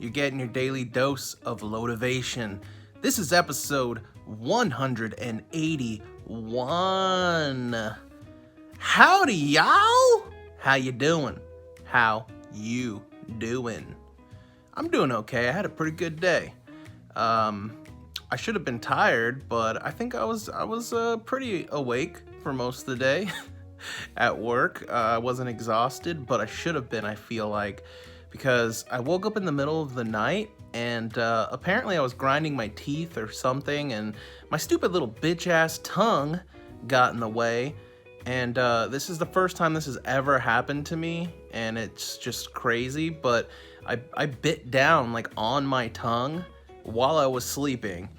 You're getting your daily dose of LoweTivation. This is episode 181. Howdy, y'all! How you doing? How you doing? I'm doing okay. I had a pretty good day. I should have been tired, but I think I was pretty awake for most of the day at work. I wasn't exhausted, but I should have been, I feel like, because I woke up in the middle of the night and apparently I was grinding my teeth or something, and my stupid little bitch-ass tongue got in the way. And this is the first time this has ever happened to me, and it's just crazy, but I bit down like on my tongue while I was sleeping,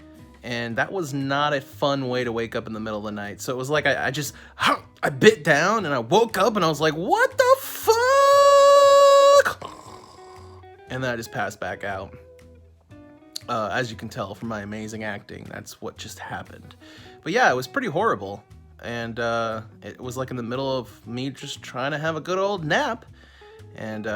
and that was not a fun way to wake up in the middle of the night. So it was like I bit down and I woke up and I was like, what the fuck? And then I just passed back out. As you can tell from my amazing acting, that's what just happened. But yeah, it was pretty horrible. And it was like in the middle of me just trying to have a good old nap. And,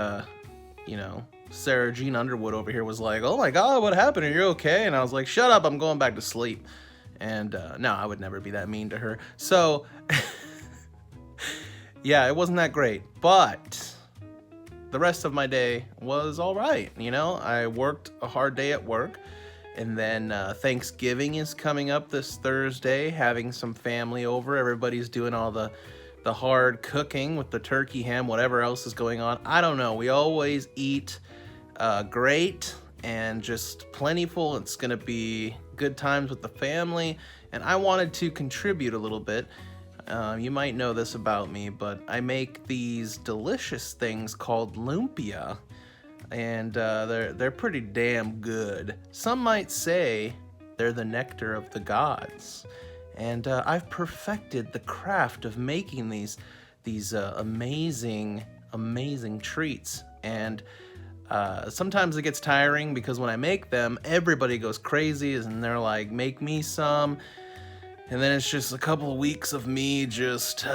Sarah Jean Underwood over here was like, oh my God, what happened? Are you okay? And I was like, shut up, I'm going back to sleep. And no, I would never be that mean to her. So, yeah, it wasn't that great. But the rest of my day was all right. I worked a hard day at work. And then Thanksgiving is coming up this Thursday, having some family over. Everybody's doing all the hard cooking with the turkey, ham, whatever else is going on. I don't know. We always eat great and just plentiful. It's going to be good times with the family. And I wanted to contribute a little bit. You might know this about me, but I make these delicious things called lumpia. And they're pretty damn good. Some might say they're the nectar of the gods. And I've perfected the craft of making these amazing treats. And sometimes it gets tiring because when I make them, everybody goes crazy and they're like, make me some. And then it's just a couple of weeks of me just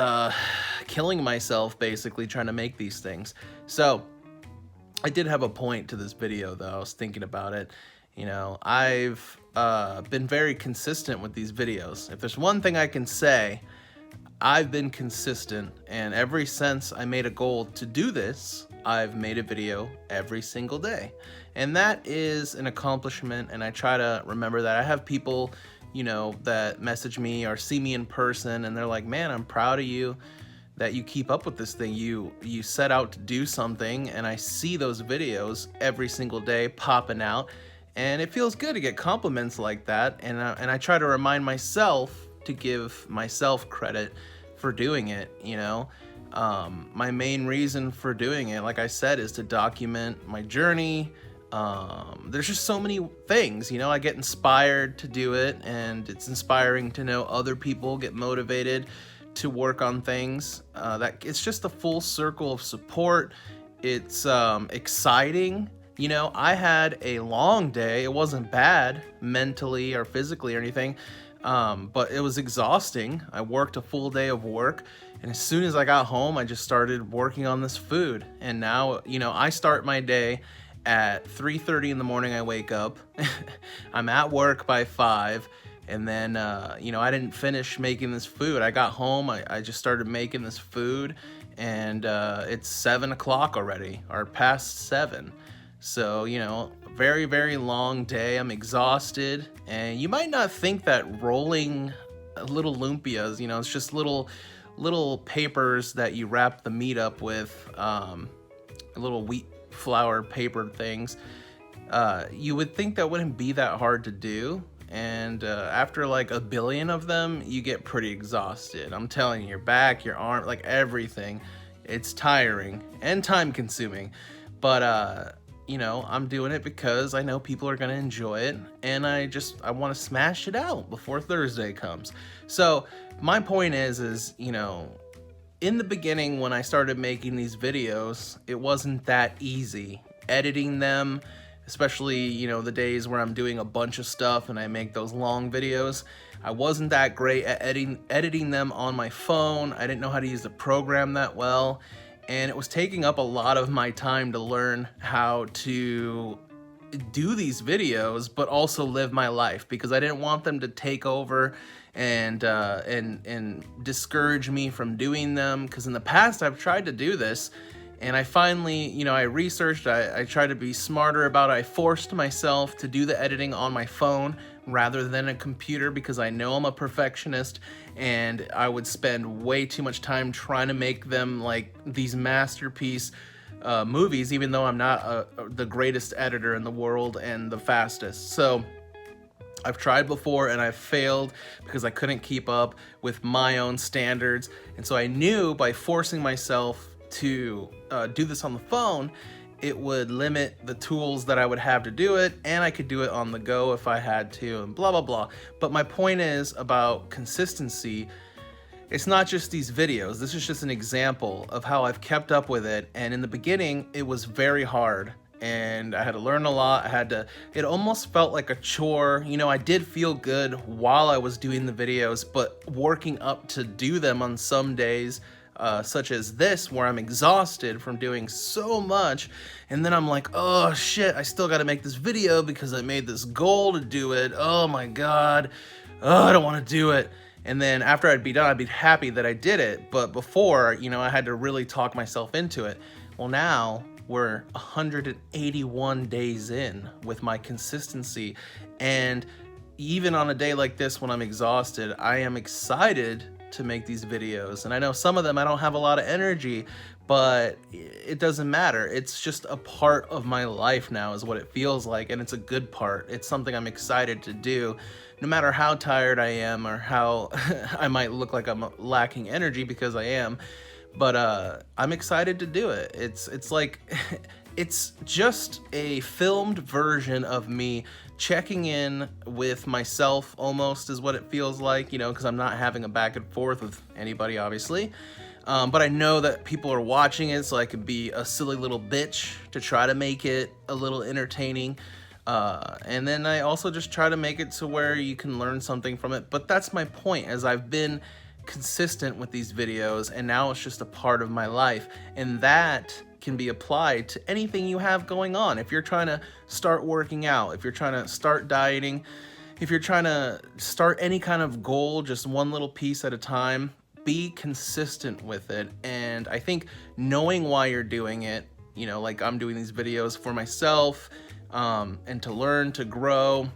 killing myself, basically, trying to make these things. So I did have a point to this video, though. I was thinking about it. I've been very consistent with these videos. If there's one thing I can say, I've been consistent, and ever since I made a goal to do this, I've made a video every single day. And that is an accomplishment, and I try to remember that. I have people, that message me or see me in person, and they're like, man, I'm proud of you that you keep up with this thing. You set out to do something, and I see those videos every single day popping out, and it feels good to get compliments like that. And I try to remind myself to give myself credit for doing it. My main reason for doing it, like I said, is to document my journey. There's just so many things, I get inspired to do it, and it's inspiring to know other people get motivated to work on things. That it's just a full circle of support. It's exciting. I had a long day. It wasn't bad mentally or physically or anything, but it was exhausting. I worked a full day of work, and as soon as I got home, I just started working on this food. And now, I start my day at 3:30 in the morning. I wake up. I'm at work by 5. And then, I didn't finish making this food. I got home, I just started making this food, and it's 7 o'clock already, or past 7. So, very, very long day. I'm exhausted. And you might not think that rolling little lumpias, it's just little papers that you wrap the meat up with, little wheat flour paper things. You would think that wouldn't be that hard to do. And after like a billion of them, you get pretty exhausted. I'm telling you, your back, your arm, like everything. It's tiring and time consuming. But, I'm doing it because I know people are going to enjoy it. And I want to smash it out before Thursday comes. So my point is, in the beginning when I started making these videos, it wasn't that easy. Editing them, especially, the days where I'm doing a bunch of stuff and I make those long videos, I wasn't that great at editing them on my phone. I didn't know how to use the program that well, and it was taking up a lot of my time to learn how to do these videos, but also live my life, because I didn't want them to take over and discourage me from doing them. Because in the past I've tried to do this, and I finally, you know, I researched, I tried to be smarter about it. I forced myself to do the editing on my phone rather than a computer, because I know I'm a perfectionist, and I would spend way too much time trying to make them like these masterpiece movies, even though I'm not the greatest editor in the world and the fastest. So I've tried before and I've failed because I couldn't keep up with my own standards. And so I knew by forcing myself to do this on the phone, it would limit the tools that I would have to do it, and I could do it on the go if I had to, and blah, blah, blah. But my point is about consistency. It's not just these videos. This is just an example of how I've kept up with it. And in the beginning, it was very hard, and I had to learn a lot. It almost felt like a chore. You know, I did feel good while I was doing the videos, but working up to do them on some days, such as this, where I'm exhausted from doing so much, and then I'm like, oh shit, I still gotta make this video because I made this goal to do it. Oh my god, oh, I don't want to do it. And then after I'd be done, I'd be happy that I did it. But before, you know, I had to really talk myself into it. Well, now we're 181 days in with my consistency, and even on a day like this when I'm exhausted, I am excited to make these videos. And I know some of them I don't have a lot of energy, but it doesn't matter. It's just a part of my life now, is what it feels like, and it's a good part. It's something I'm excited to do, no matter how tired I am or how I might look like I'm lacking energy, because I am. But I'm excited to do it. It's like it's just a filmed version of me checking in with myself, almost, is what it feels like, you know, because I'm not having a back and forth with anybody, obviously. But I know that people are watching it, so I can be a silly little bitch to try to make it a little entertaining. And then I also just try to make it to where you can learn something from it. But that's my point, as I've been consistent with these videos, and now it's just a part of my life, and that can be applied to anything you have going on. If you're trying to start working out, if you're trying to start dieting, if you're trying to start any kind of goal, just one little piece at a time, be consistent with it. And I think knowing why you're doing it, you know, like I'm doing these videos for myself, and to learn, to grow,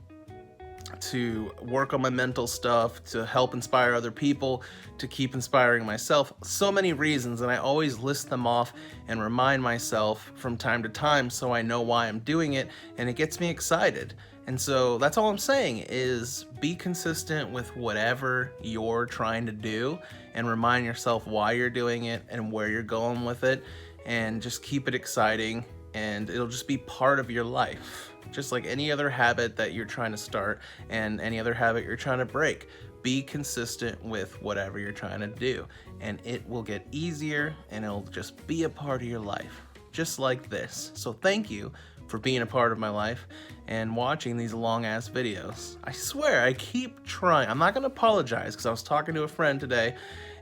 to work on my mental stuff, to help inspire other people, to keep inspiring myself. So many reasons, and I always list them off and remind myself from time to time, so I know why I'm doing it, and it gets me excited. And so that's all I'm saying, is be consistent with whatever you're trying to do, and remind yourself why you're doing it and where you're going with it, and just keep it exciting, and it'll just be part of your life. Just like any other habit that you're trying to start and any other habit you're trying to break. Be consistent with whatever you're trying to do, and it will get easier, and it'll just be a part of your life, just like this. So thank you for being a part of my life and watching these long ass videos. I swear, I keep trying. I'm not gonna apologize, because I was talking to a friend today,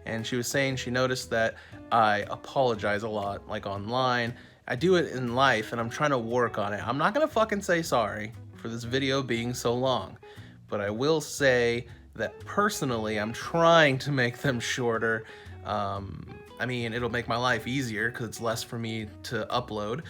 and she was saying she noticed that I apologize a lot, like online. I do it in life, and I'm trying to work on it. I'm not gonna fucking say sorry for this video being so long, but I will say that personally, I'm trying to make them shorter. I mean, it'll make my life easier because it's less for me to upload,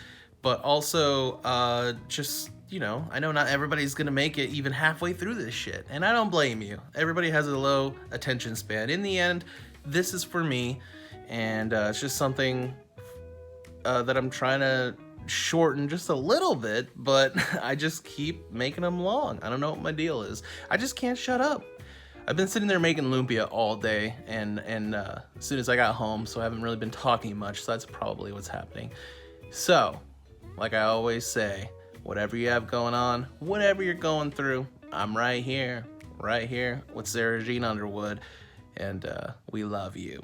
but also just, you know, I know not everybody's gonna make it even halfway through this shit, and I don't blame you. Everybody has a low attention span. In the end, this is for me, and it's just something that I'm trying to shorten just a little bit, but I just keep making them long. I don't know what my deal is. I just can't shut up. I've been sitting there making lumpia all day, and as soon as I got home, so I haven't really been talking much, so that's probably what's happening. So, like I always say, whatever you have going on, whatever you're going through, I'm right here with Sarah Jean Underwood, and we love you.